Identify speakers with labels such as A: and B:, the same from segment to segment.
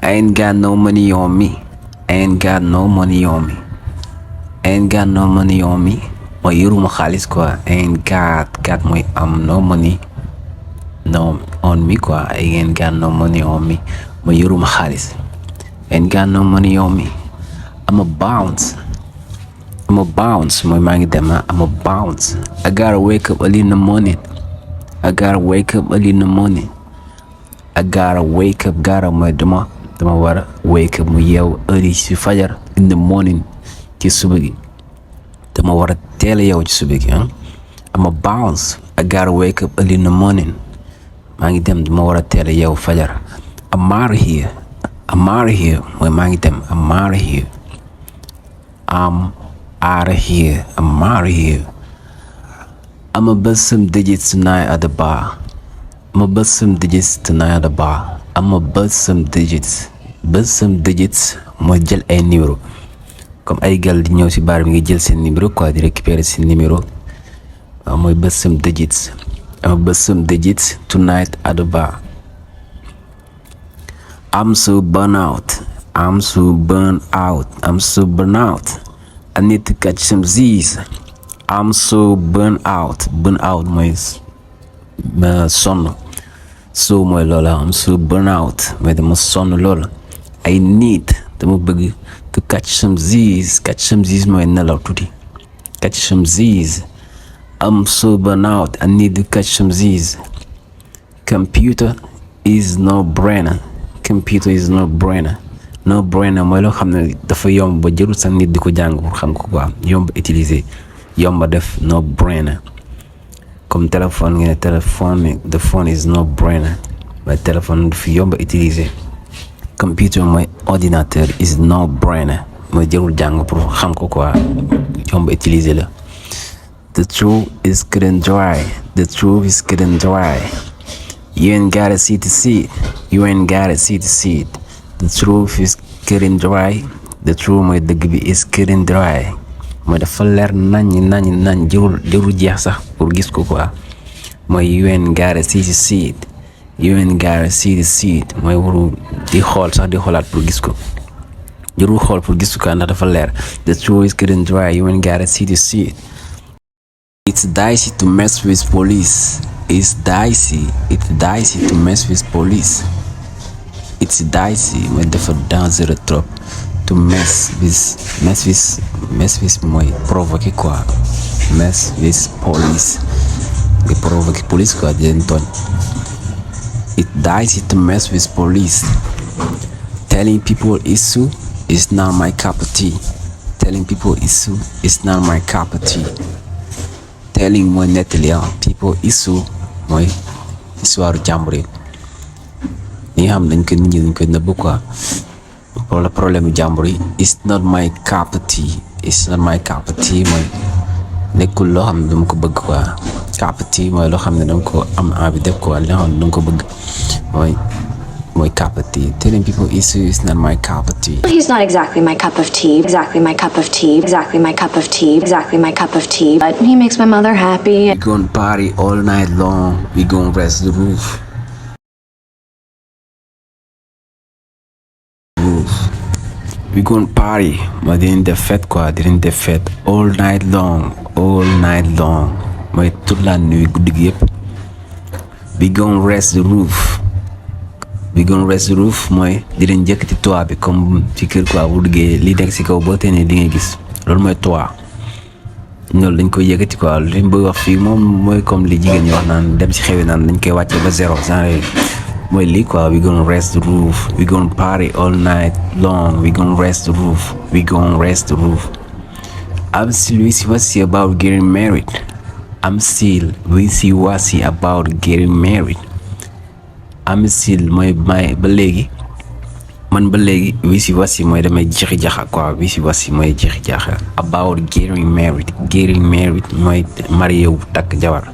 A: I ain't got no money on me. I ain't got no money on me. I ain't got no money on me. mooy yoruma xaalis quoi. I ain't got mooy am no money no on me quoi. I ain't got no money on me mooy yoruma xaalis. I ain't got no money on me. I'm a bounce mooy maa ngi dem. I'm a bounce. I gotta wake up early in the morning. I gotta wake up early in the morning. I gotta wake up. Gotta mooy dama war a wake up mu yeew early ci fajar in the morning ci suba gi. dama war a teel a yeew ci suba gi. I'm a bounce. I gotta wake up early in the morning. maa ngi dem dama war a teel a yeew fajar. I'm out of here. I'm out of here mooy maa ngi dem. I'm out of here. I'm out of here. I'm out of here. I'ma bust some digits tonight at the bar. I'ma bust some digits tonight at the bar. I'ma bust some digits. Bust some digits mooy jël ay numéro comme ay gal di ñëw ci bar bi nga jël seen numéro quoi di récupérer seen numéro mooy bust some digits. I'ma bust some digits tonight at the bar. I'm so burnt out. I'm so burnt out. I'm so burnt out. I need to catch some Z's. I'm so burnt out. Burnt out mooy sonn. So mooy loola. I'm so burnt out mooy dama sonn loola. I need dama bëgg to catch some Z's. Catch some Z's mooy nelaw tuuti. Catch some Z's. I'm so burnt out. I need to catch some Z's. Computer is no brainer. Computer is no brainer. No brainer mooy loo xam ne dafa yomb ba jërul sax nit di ko jàng pour xam ko quoi. Yomb utiliser. Yomba def no brainer. Comme téléphone nga ne téléphone the phone is no brainer. waaye téléphone dafa yomba utiliser. Computer mooy ordinateur is no brainer. mooy jërul jàng pour xam ko quoi. yomba utiliser la. The truth is getting dry. The truth is getting dry. You ain't gotta see to see it. You ain't gotta see to see it. The truth is getting dry. The truth mooy dëgg bi is getting dry. mooy dafa leer nañ jërul jeex sax pour gis ko quoi. mooy you ain't gotta see to see it. You ain't gotta see to see it. mooy waru di xool sax di xoolaat pour gis ko. jërul xool pour gis ko ndax dafa leer. The truth is getting dry. You ain't gotta see to see it. It's dicey to mess with police. It's dicey. It's dicey to mess with police. It's dicey mooy dafa dangereux trop. To mess with mooy provoquer quoi. Mess with police. nga provoquer police quoi di leen tooñ. It's dicey to mess with police. Telling people issue is not my cup of tea. Telling people issue is not my cup of tea. Telling mooy nettali people issue mooy histoire jàmbur yi nga xam dañ ko nëbb quoi. wala problème jàmbur yi it's not my cup of tea. It's not my cup of tea mooy nekkul loo xam ne dama ko bëgg quoi. Cup of tea mooy loo xam ne dama ko am envie def quoi. loo xam ne dama ko bëgg mooy cup of tea. Telling people issue is not my cup of tea.
B: He's not exactly my cup of tea. Exactly my cup of tea. Exactly my cup of tea. Exactly my cup of tea. But he makes my mother happy.
A: We gonna party all night long. We gonna rest the roof. We gonna party mooy dinañ def fête quoi. dinañ def fête all night long. All night long mooy toute la nuit guddi gi yëpp. We gonna rest the roof. We gonna rest the roof mooy dinañ jëkkati toit bi comme ci kër quoi. bu duggee li nekk ci kaw boo teenee di nga gis loolu mooy toit. loolu dañ koy yëkkati quoi. li ñu bëgg wax fii moom mooy comme li jigéen ñi wax naan dem ci xewi naan dañ koy wàcce ba zéro genre mooy lii quoi. We gonna rest the roof. We gonna party all night long. We gonna rest the roof. We gonna rest the roof. I'm still wishy-washy about getting married. I'm still wishy-washy about getting married. I'm still mooy ba léegi man ba léegi wishy-washy mooy damay jixi jaxa quoi. wishy-washy mooy jixi jaxa about getting married. Getting married mooy marié wu takk jabar.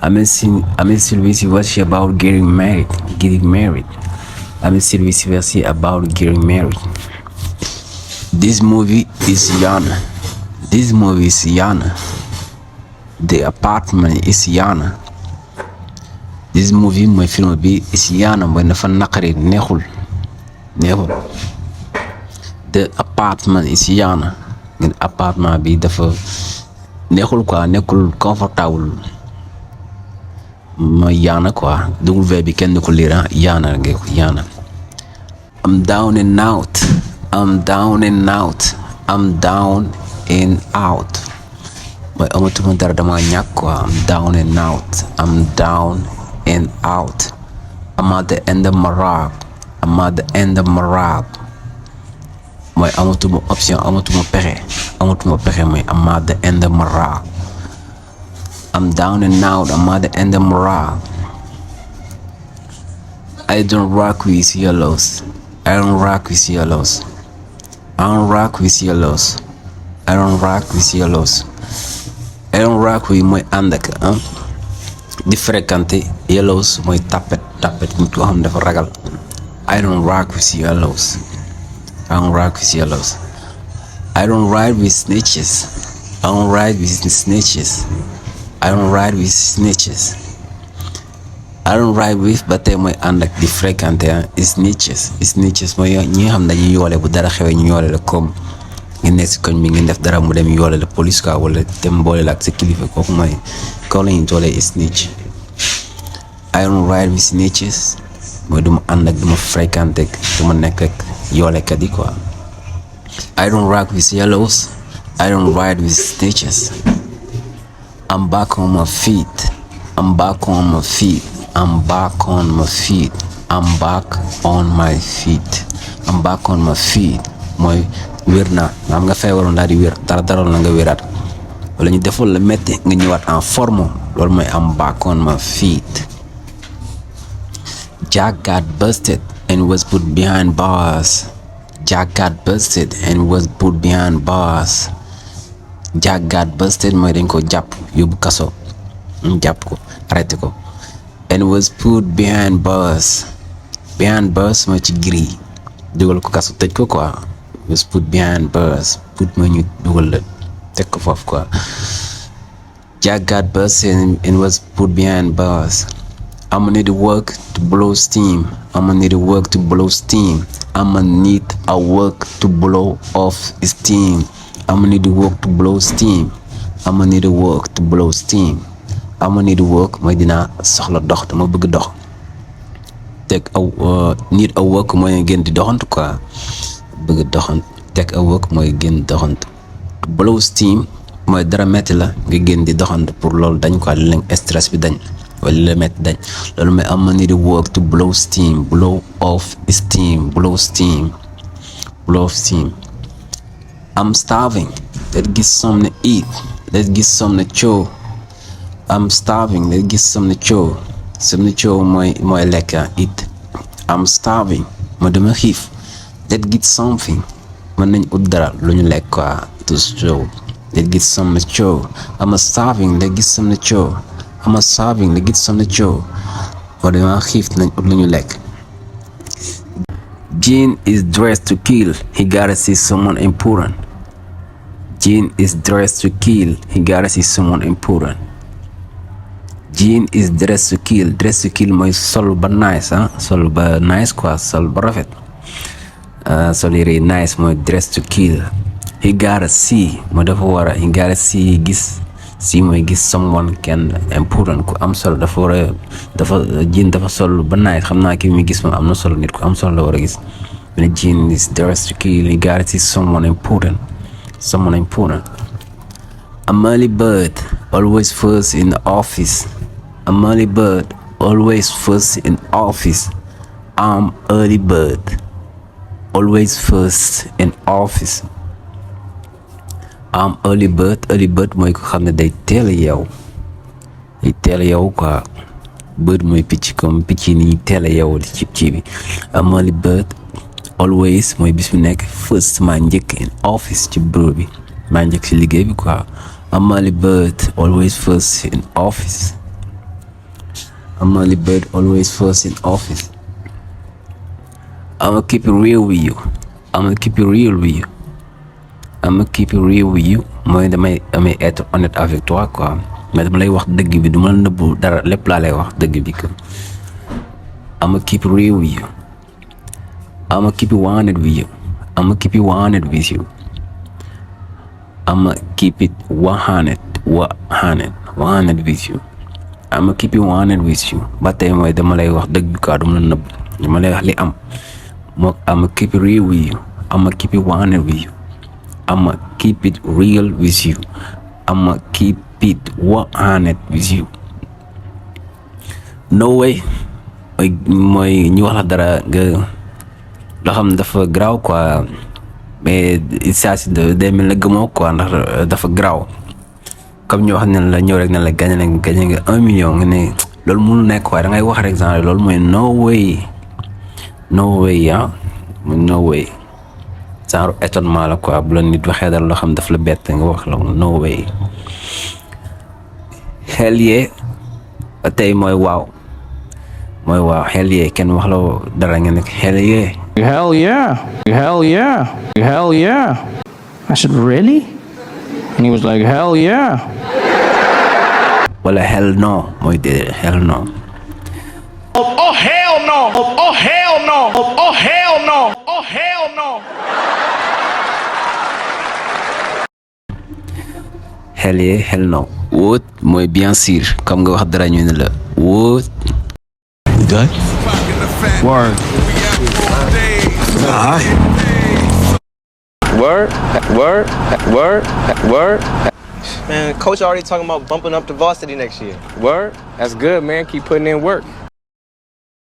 A: I'm still wishy-washy about getting married. Getting married. I'm still wishy-washy about getting married. This movie is Yana. This movie is Yana. The apartment is Yana. This movie mooy film bi is Yana mooy dafa naqari neexul. neexul. The apartment is yaana ngeen appartement bi dafa neexul quoi, nekkul confortable mooy yaana quoi. W bi kenn du ko lire yaana nga ko yaana. I'm down and out. I'm down and out. I'm down and out mooy amatuma dara dama ñàkk quoi. I'm down and out. I'm down and out. I'm at the end of my rope. I'm at the end of my rope mooy amatuma option, amatuma pexe mooy I'm at the end of my rope. I'm down and out. I'm at the end of my rope. I don't rock with yellows. I don't rock with yellows. I don't rock with yellows. I don't rock with yellows. I don't rock with mooy ànd ak di fréquenter yellows mooy tapet nit ko xam dafa ragal. I don't rock with yellows. I don't rock with yellows. I don't ride with snitches. I don't ride with snitches. I don't ride with snitches. I don't ride with ba tey mooy ànd ak di fréquenter snitches mooy ñi nga xam ne dañuy yoole bu dara xewee ñu yoole la comme ngeen nekk si koñ bi ngeen def dara mu dem yoole la police quoi wala dem boole la ak sa kilifa kooku mooy kaw lañuy toolee snitch. I don't ride with snitches mooy duma ànd ak duma fréquenter duma nekk ak yoolekat yi quoi. I don't rock with yellows. I don't ride with snitches. I'm back on my feet. I'm back on my feet. I'm back on my feet. I'm back on my feet. I'm back on my feet mooy wér naa am nga feebaroon daal di wér dara daroon la nga wéraat wala ñu deful la metti nga ñëwaat en forme loolu mooy I'm back on my feet. Jack got busted and was put behind bars. Jack got busted and was put behind bars. Jack got busted mooy dañ ko jàpp yóbbu kaso jàpp ko arrêté ko. And was put behind bars. Behind bars mooy ci giri dugal ko kaso tëj ko quoi. Was put behind bars. Put mooy ñu dugal la teg ko foofu quoi. Jack got busted and was put behind bars. I'ma need to work to blow steam. I'ma need to work to blow steam. I'ma need a work to blow off steam. I'ma need to work to blow steam. I'ma need to work to blow steam. I'ma need to work mooy dinaa soxla dox dama bëgg dox. Teg need a work mooy gën di doxantu quoi. Bëgg doxantu. Teg a work mooy gën doxantu. Blow steam mooy dara metti la nga gën di doxantu pour loolu dañ quoi li leen stress bi dañ wala li la metti dañ loolu mooy I'ma need to work to blow steam. Blow off steam. Blow steam. Blow off steam. I'm starving. Let's get something to eat. Let's get something to chew. I'm starving. Let's get something to chew. Something to chew mooy lekk eat. I'm starving. ma dama xiif. Let's get something. mën nañ ut dara lu ñu lekk quoi to chew. Let's get something to chew. I'm starving. Let's get something to chew. I'm starving. Let's get something to chew. ma dama xiif nañ ut lu ñu lekk. Gene is dressed to kill. He gotta see someone important. Gene is dressed to kill. He gotta see someone important. Gene is dressed to kill. Dressed to kill mooy sol ba nice sol ba nice quoi sol ba rafet. Sol yére nice mooy dressed to kill. He gotta see mooy dafa war a he gotta see gis see mooy gis someone kenn important ku am solo dafa war a dafa Gene dafa sol ba nice xam naa ki muy gis moom am na solo nit ku am solo la war a gis. Gene is dressed to kill. He gotta see someone important. Someone important. I'm early bird, always first in the office. I'm early bird, always first in office. I'm early bird, always first in office. I'm early bird mooy ko xam ne day teel a yeewu. Day teel a yeewu quoi. Bird mooy picc comme picc yi ni teel a yeewu di ci bi. I'm early bird, always mooy bis bu nekk first maa njëkk in office ci bureau bi. maa njëkk ci liggéey bi quoi. I'm early bird, always first in office. I'm early bird, always first in office. I'ma keep it real with you. I'ma keep it real with you. I'ma keep it real with you mooy damay être honnête avec toi quoi. mais dama lay wax dëgg bi du ma la nëbbu dara lépp laa lay wax dëgg bi quoi. I'ma keep it real with you. I'ma keep it 100 with you. I'ma keep it 100 with you. I'ma keep it 100 with you. I'ma keep it 100 with you. Ba tey mooy dama lay wax dëgg quoi dama la nëbb dama lay wax li am moo I'ma keep it real with you. I'ma keep it 100 with you. I'ma keep it real with you. I'ma keep it 100 with you. No way mooy ñu wax la dara nga loo xam dafa graw quoi mais saa si day mel na gëmoo quoi ndax dafa graw comme ñu wax ne la ñëw rek ne la gagné nga 1 million nga ne loolu mënul nekk quoi da ngay wax rek genre loolu mooy no way no way genre étonnement la quoi bu la nit waxee dara loo xam daf la bett nga wax la no way. Hell yeah ba tey mooy waaw hell yeah kenn wax la dara nga ne hell yeah.
C: Hell yeah. I said, really? And he was like, hell yeah.
A: Wala hell no mooy déedéet hell no.
D: Oh hell no! Oh hell no! Oh hell no! Oh hell no!
A: Hell yeah hell no. Wóot mooy bien sûr comme nga wax dara ñu ne la wóot.
E: Done?
C: Word. Word.
F: Man, coach already talking about bumping up the varsity next year.
C: Word. That's good, man. Keep putting in work.